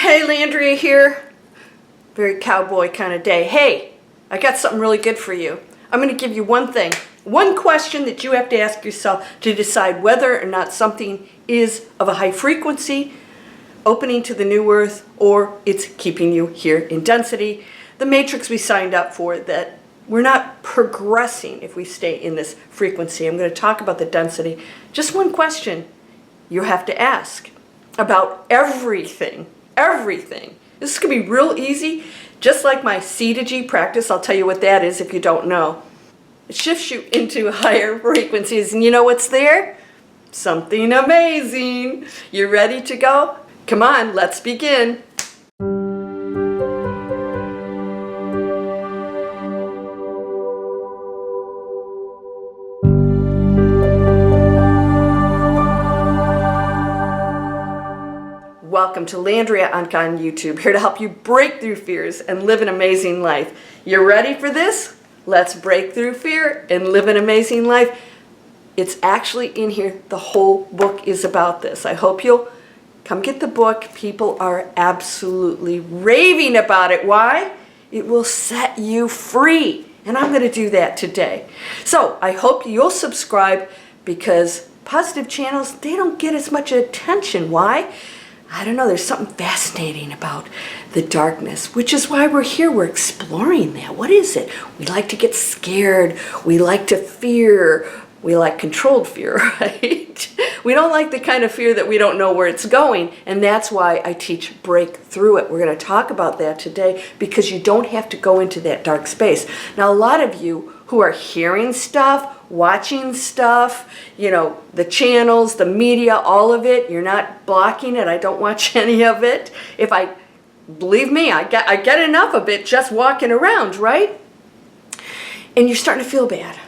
Hey, Landria here. Very cowboy kind of day. Hey, I got something really good for you. I'm going to give you one thing, one question that you have to ask yourself to decide whether or not something is of a high frequency, opening to the new earth, or it's keeping you here in density. The matrix we signed up for, that we're not progressing if we stay in this frequency. I'm going to talk about the density. Just one question you have to ask about everything. Everything. This could be real easy, just like my C to G practice. I'll tell you what that is if you don't know. It shifts you into higher frequencies, and you know what's there? Something amazing. You ready to go? Come on, let's begin. Welcome to Landria, Onkka on YouTube, here to help you break through fears and live an amazing life. You ready for this? Let's break through fear and live an amazing life. It's actually in here. The whole book is about this. I hope you'll come get the book. People are absolutely raving about it. Why? It will set you free. And I'm going to do that today. So I hope you'll subscribe, because positive channels, they don't get as much attention. Why? I don't know, there's something fascinating about the darkness, which is why we're here. We're exploring that. What is it? We like to get scared. We like to fear. We like controlled fear, right? We don't like the kind of fear that we don't know where it's going, and that's why I teach break through it. We're going to talk about that today, because you don't have to go into that dark space. Now, a lot of you who are hearing stuff, watching stuff, you know, the channels, the media, all of it, you're not blocking it. I don't watch any of it. Believe me, I get enough of it just walking around, right? And you're starting to feel bad.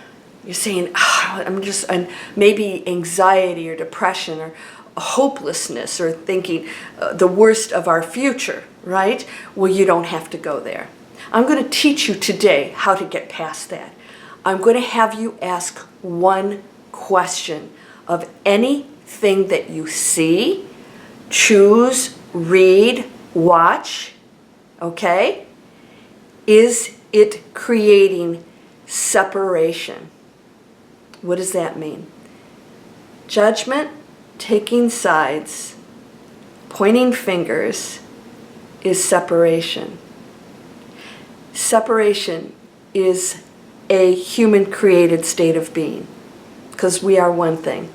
You're saying, and maybe anxiety or depression or hopelessness, or thinking the worst of our future, right? Well, you don't have to go there. I'm going to teach you today how to get past that. I'm going to have you ask one question of anything that you see, choose, read, watch, okay? Is it creating separation? What does that mean? Judgment, taking sides, pointing fingers is separation. Separation is a human-created state of being, because we are one thing.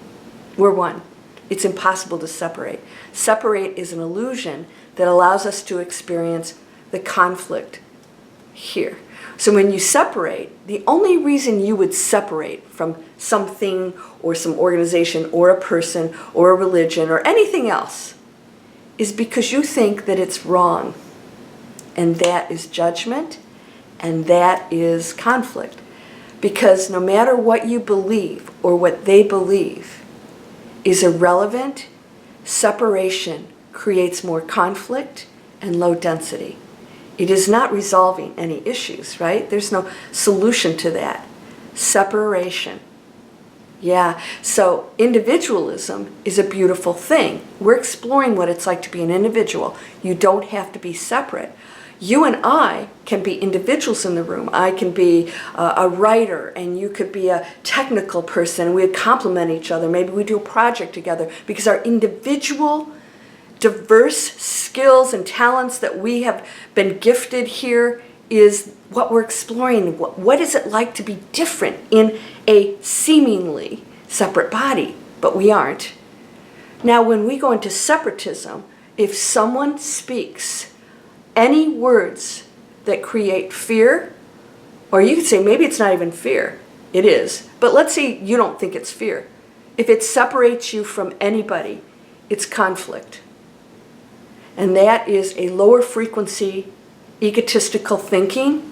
We're one. It's impossible to separate. Separate is an illusion that allows us to experience the conflict here. So when you separate, the only reason you would separate from something or some organization or a person or a religion or anything else is because you think that it's wrong. And that is judgment, and that is conflict. Because no matter what you believe or what they believe is irrelevant, separation creates more conflict and low density. It is not resolving any issues, right? There's no solution to that. Separation. Yeah, so individualism is a beautiful thing. We're exploring what it's like to be an individual. You don't have to be separate. You and I can be individuals in the room. I can be a writer, and you could be a technical person. We would complement each other. Maybe we do a project together, because our individual, diverse skills and talents that we have been gifted here is what we're exploring. What is it like to be different in a seemingly separate body? But we aren't. Now, when we go into separatism, if someone speaks any words that create fear, or you could say maybe it's not even fear, it is, but let's say you don't think it's fear. If it separates you from anybody, it's conflict. And that is a lower frequency, egotistical thinking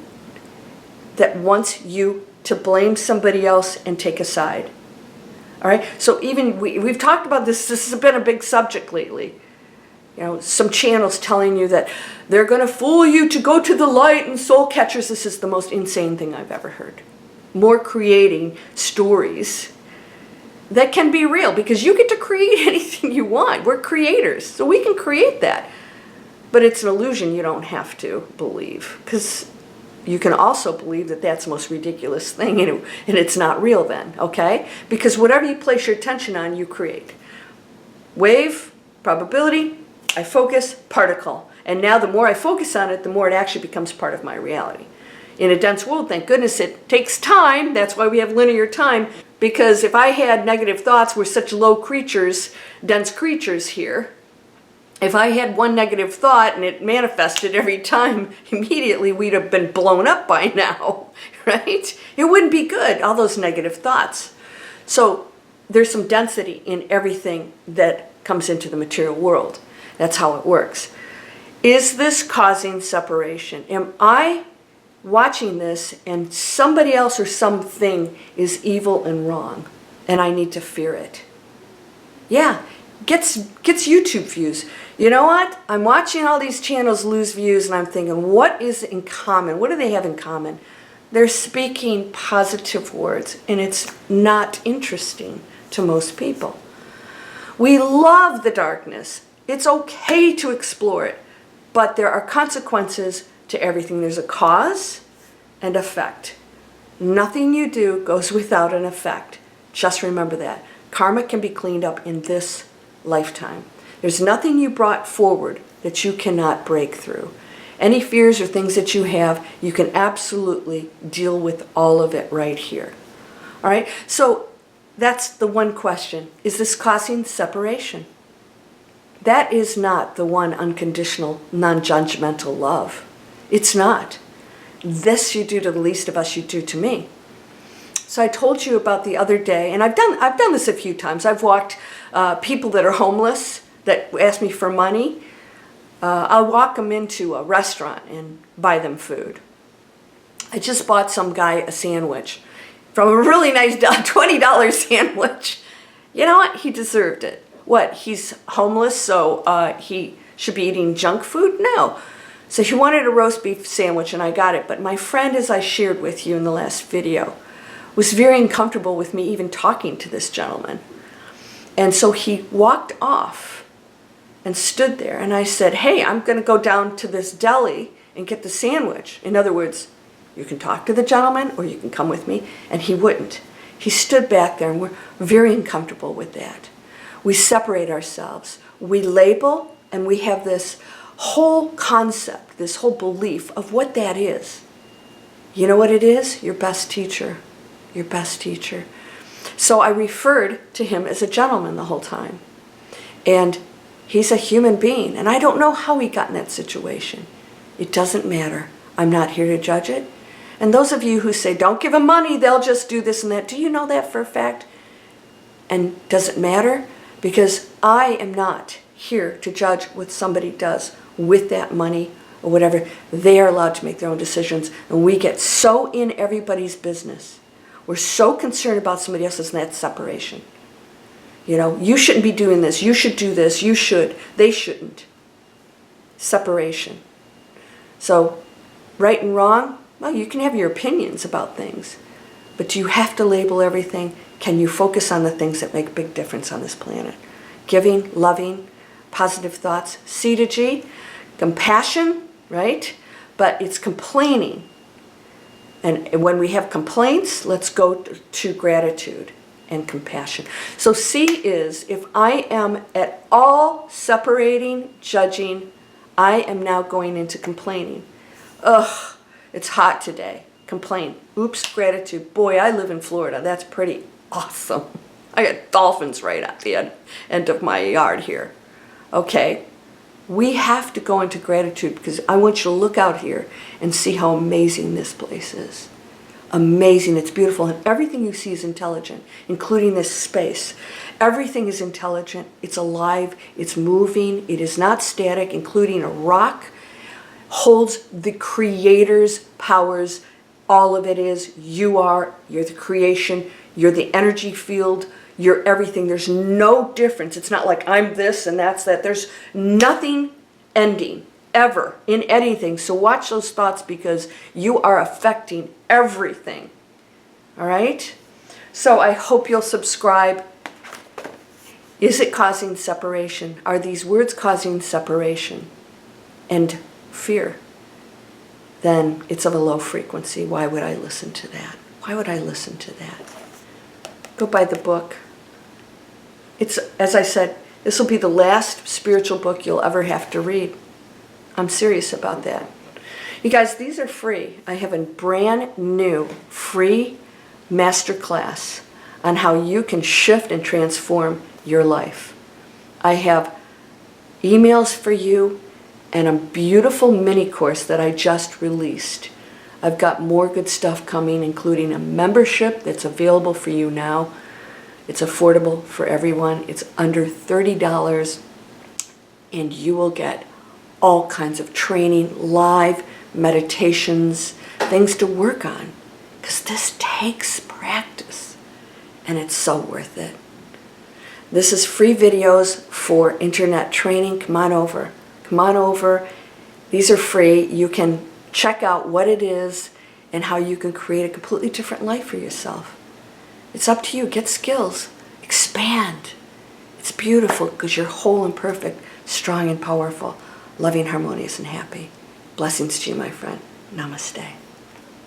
that wants you to blame somebody else and take a side. All right, so even we've talked about this has been a big subject lately. You know, some channels telling you that they're going to fool you to go to the light and soul catchers. This is the most insane thing I've ever heard. More creating stories that can be real, because you get to create anything you want. We're creators, so we can create that. But it's an illusion you don't have to believe, because you can also believe that that's the most ridiculous thing, and it's not real then, okay? Because whatever you place your attention on, you create. Wave, probability, I focus, particle. And now the more I focus on it, the more it actually becomes part of my reality. In a dense world, thank goodness it takes time. That's why we have linear time. Because if I had negative thoughts, we're such low creatures, dense creatures here. If I had one negative thought and it manifested every time, immediately we'd have been blown up by now, right? It wouldn't be good, all those negative thoughts. So there's some density in everything that comes into the material world. That's how it works. Is this causing separation? Am I watching this and somebody else or something is evil and wrong and I need to fear it? Yeah, gets YouTube views. You know what? I'm watching all these channels lose views and I'm thinking, what is in common? What do they have in common? They're speaking positive words and it's not interesting to most people. We love the darkness. It's okay to explore it, but there are consequences to everything. There's a cause and effect. Nothing you do goes without an effect. Just remember that. Karma can be cleaned up in this lifetime. There's nothing you brought forward that you cannot break through. Any fears or things that you have, you can absolutely deal with all of it right here. All right? So that's the one question. Is this causing separation? That is not the one unconditional, non-judgmental love. It's not. This you do to the least of us, you do to me. So I told you about the other day, and I've done this a few times. I've walked people that are homeless that ask me for money. I'll walk them into a restaurant and buy them food. I just bought some guy a sandwich from a really nice $20 sandwich. You know what? He deserved it. What? He's homeless, so he should be eating junk food? No. So he wanted a roast beef sandwich, and I got it. But my friend, as I shared with you in the last video, was very uncomfortable with me even talking to this gentleman. And so he walked off and stood there. And I said, hey, I'm going to go down to this deli and get the sandwich. In other words, you can talk to the gentleman or you can come with me. And he wouldn't. He stood back there, and we're very uncomfortable with that. We separate ourselves. We label, and we have this whole concept, this whole belief of what that is. You know what it is? Your best teacher. Your best teacher. So I referred to him as a gentleman the whole time. And he's a human being. And I don't know how he got in that situation. It doesn't matter. I'm not here to judge it. And those of you who say, don't give them money, they'll just do this and that. Do you know that for a fact? And does it matter? Because I am not here to judge what somebody does with that money or whatever. They are allowed to make their own decisions. And we get so in everybody's business. We're so concerned about somebody else's, and that's separation. You know, you shouldn't be doing this. You should do this. You should. They shouldn't. Separation. So, right and wrong, well, you can have your opinions about things. But do you have to label everything? Can you focus on the things that make a big difference on this planet? Giving, loving, positive thoughts, C to G, compassion, right? But it's complaining. And when we have complaints, let's go to gratitude and compassion. So C is, if I am at all separating, judging, I am now going into complaining. Ugh, it's hot today. Complain. Oops, gratitude. Boy, I live in Florida. That's pretty awesome. I got dolphins right at the end of my yard here. Okay, we have to go into gratitude because I want you to look out here and see how amazing this place is. Amazing, it's beautiful, and everything you see is intelligent, including this space. Everything is intelligent, it's alive, it's moving, it is not static, including a rock, holds the Creator's powers. All of it is, you're the creation, you're the energy field, you're everything. There's no difference. It's not like I'm this and that's that. There's nothing ending ever in anything. So watch those thoughts because you are affecting everything. All right? So I hope you'll subscribe. Is it causing separation? Are these words causing separation? and fear, then it's of a low frequency. Why would I listen to that? Why would I listen to that? Go buy the book. It's, as I said, this will be the last spiritual book you'll ever have to read. I'm serious about that. You guys, these are free. I have a brand new free masterclass on how you can shift and transform your life. I have emails for you and a beautiful mini course that I just released. I've got more good stuff coming, including a membership that's available for you now. It's affordable for everyone. It's under $30, and you will get all kinds of training, live meditations, things to work on, because this takes practice, and it's so worth it. This is free videos for internet training. Come on over. Come on over. These are free. You can check out what it is and how you can create a completely different life for yourself. It's up to you. Get skills. Expand. It's beautiful because you're whole and perfect, strong and powerful, loving, harmonious, and happy. Blessings to you, my friend. Namaste.